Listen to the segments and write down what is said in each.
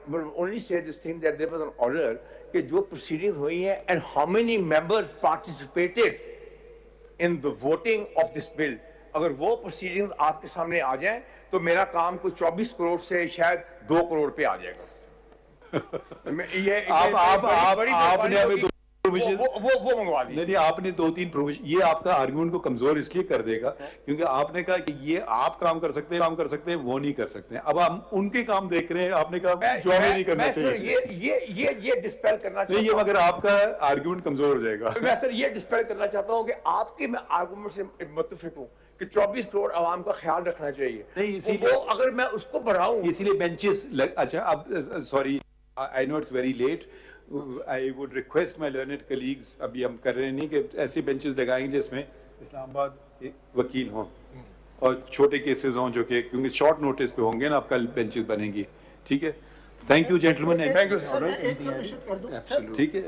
will only say this thing that there was an order کہ جو proceedings ہوئی ہیں and how many members participated in the voting of this bill. اگر وہ proceedings آپ کے سامنے آ جائیں تو میرا کام کوئی 24 کروڑ سے شاید 2 کروڑ پہ آ جائے گا. آپ نے ہمیں وہ منگوا دی. نہیں آپ نے 2-3 پروویژن, یہ آپ کا آرگومنٹ کو کمزور اس لیے کر دے گا کیونکہ آپ نے کہا کہ یہ آپ کام کر سکتے ہیں وہ نہیں کر سکتے ہیں. اب ہم ان کے کام دیکھ رہے ہیں, آپ نے کہا جو ہمیں نہیں کرنا چاہیے. یہ ڈسپیل کرنا چاہتا ہوں, یہ مگر آپ کا آرگومنٹ کمزور ہو جائے گا. میں سر یہ ڈسپیل کرنا چاہتا ہوں کہ آپ کے میں آرگومنٹ سے متفق ہوں کہ 24 کروڑ عوام کا خیال رکھنا چاہیے. نہیں اسی لیے اگر میں اس کو بڑھاؤں, اسی لیے بینچز. اچھا اب sorry, I know it's very late. I would request my learned colleagues, ابھی ہم کر رہے نہیں کہ ایسے بینچز لگائیں جس میں اسلام آباد وکیل ہوں اور چھوٹے کیسز ہوں جو کہ کیونکہ شارٹ نوٹس پہ ہوں گے نا, اب کل بینچز بنیں گی. ٹھیک ہے, thank you gentleman. Thank you sir. ٹھیک ہے,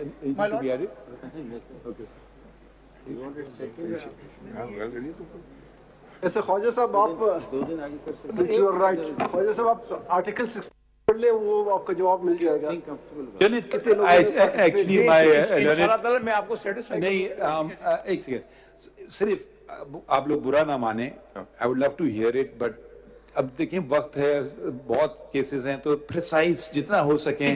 ایسے خواجہ صاحب آپ خواجہ صاحب آپ آرٹیکل 6 پڑھ لیں, وہ آپ کا جواب مل جائے گا. ایکچولی میں آپ کو نہیں, ایک سیکنڈ صرف آپ لوگ برا نہ مانیں, I would love to hear it, but اب دیکھیں وقت ہے, بہت کیسز ہیں, تو پریسائز جتنا ہو سکیں.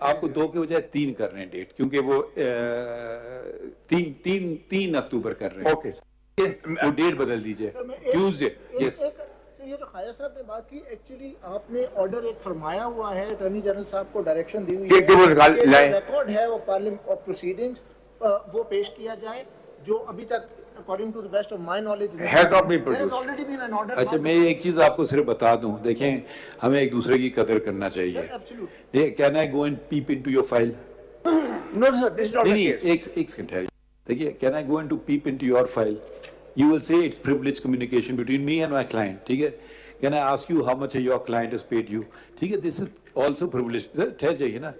آپ کو 2 کے بجائے 3 کر رہے ہیں ڈیٹ, کیونکہ وہ 3 اکتوبر کر رہے ہیں. وہ ڈیٹ بدل دیجئے ٹیوزڈے. یس یہ جو خواجہ صاحب نے بات کی, ایکچولی آپ نے آرڈر ایک فرمایا ہوا ہے, اٹارنی جنرل صاحب کو ڈائریکشن دی ہوئی ہے, ریکارڈ ہے وہ پارلیمنٹ آف پروسیڈنگز, وہ پیش کیا جائے, جو ابھی تک according to the best of my knowledge has not been there has produced. already been an order. اچھا میں ایک چیز آپ کو صرف بتا دوں, دیکھیں ہمیں ایک دوسرے کی قدر کرنا چاہیے. Can I go and peep into your file? No sir, this is not the case. ایک سیکنڈ ہے, دیکھیے, can I go and to peep into your file? You will say it's privileged communication between me and my client. ٹھیک ہے, can I ask you how much your client has paid you? ٹھیک ہے, this is also privileged. ٹھہر جائیے نا.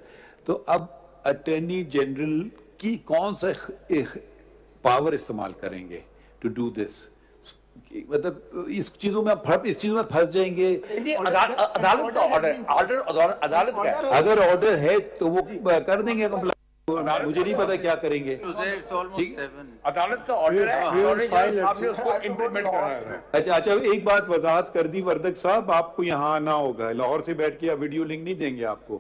تو اب attorney general کی کون سا پاور استعمال کریں گے ٹو ڈو دس؟ مطلب اس چیزوں میں پھنس جائیں گے. عدالت کا آرڈر اگر آرڈر ہے تو وہ کر دیں گے کمپلائنٹ. مجھے نہیں پتا کیا کریں گے. عدالت کا آرڈر ہے, صاحب نے اس کو امپلیمنٹ کرنا ہے. اچھا ایک بات وضاحت کر دی وردک صاحب, آپ کو یہاں آنا ہوگا, لاہور سے بیٹھ کے ویڈیو لنک نہیں دیں گے آپ کو.